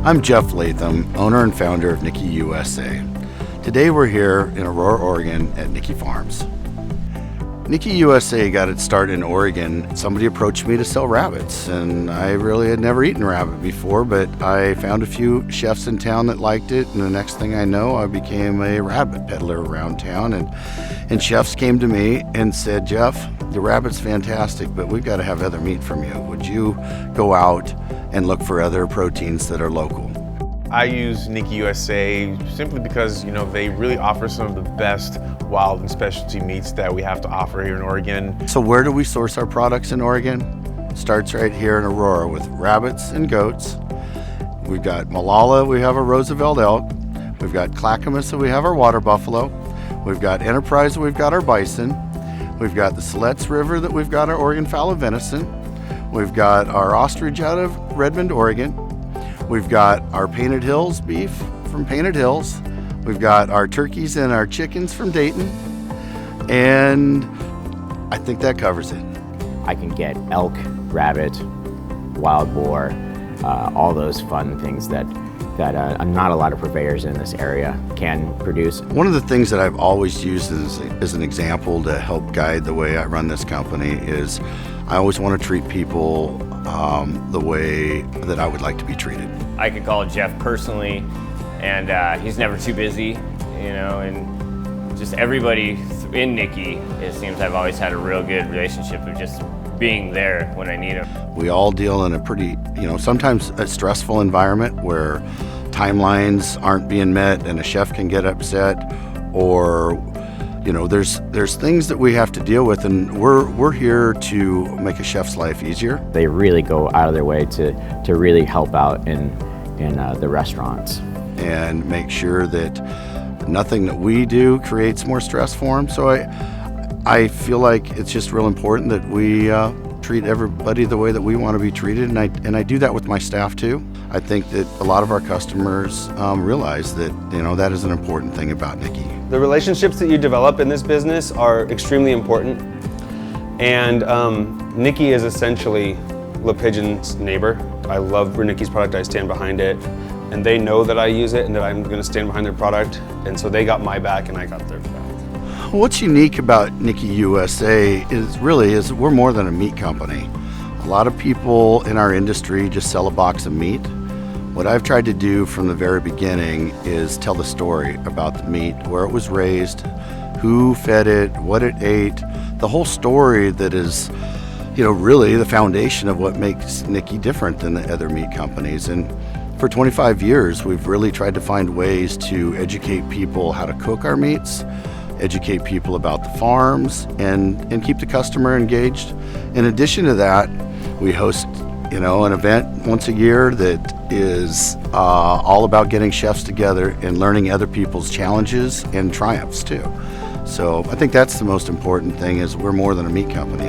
I'm Geoff Latham, owner and founder of Nicky USA. Today we're here in Aurora, Oregon at Nicky Farms. Nicky USA got its start in Oregon. Somebody approached me to sell rabbits, and I really had never eaten rabbit before, but I found a few chefs in town that liked it, and the next thing I know, I became a rabbit peddler around town, and chefs came to me and said, "Geoff, the rabbit's fantastic, but we've got to have other meat from you. Would you go out and look for other proteins that are local?" I use Nicky USA simply because, they really offer some of the best wild and specialty meats that we have to offer here in Oregon. So where do we source our products in Oregon? It starts right here in Aurora with rabbits and goats. We've got Malala, we have our Roosevelt elk. We've got Clackamas, so we have our water buffalo. We've got Enterprise, we've got our bison. We've got the Siletz River that we've got our Oregon fallow venison. We've got our ostrich out of Redmond, Oregon. We've got our Painted Hills beef from Painted Hills. We've got our turkeys and our chickens from Dayton. And I think that covers it. I can get elk, rabbit, wild boar, all those fun things that not a lot of purveyors in this area can produce. One of the things that I've always used as an example to help guide the way I run this company is I always want to treat people the way that I would like to be treated. I could call Geoff personally, and he's never too busy, and just everybody in Nicky, it seems I've always had a real good relationship of just being there when I need him. We all deal in a pretty, sometimes a stressful environment where timelines aren't being met and a chef can get upset, or there's things that we have to deal with, and we're here to make a chef's life easier. They really go out of their way to really help out in the restaurants. And make sure that nothing that we do creates more stress for them. So I feel like it's just real important that we treat everybody the way that we want to be treated, and I do that with my staff too. I think that a lot of our customers realize that that is an important thing about Nicky. The relationships that you develop in this business are extremely important, and Nicky is essentially Le Pigeon's neighbor. I love Nicky's product, I stand behind it, and they know that I use it and that I'm going to stand behind their product, and so they got my back and I got their back. What's unique about Nicky USA is we're more than a meat company. A lot of people in our industry just sell a box of meat. What I've tried to do from the very beginning is tell the story about the meat, where it was raised, who fed it, what it ate, the whole story that is, really the foundation of what makes Nicky different than the other meat companies. And for 25 years, we've really tried to find ways to educate people how to cook our meats, educate people about the farms, and keep the customer engaged. In addition to that, we host an event once a year that is all about getting chefs together and learning other people's challenges and triumphs too. So I think that's the most important thing, is we're more than a meat company.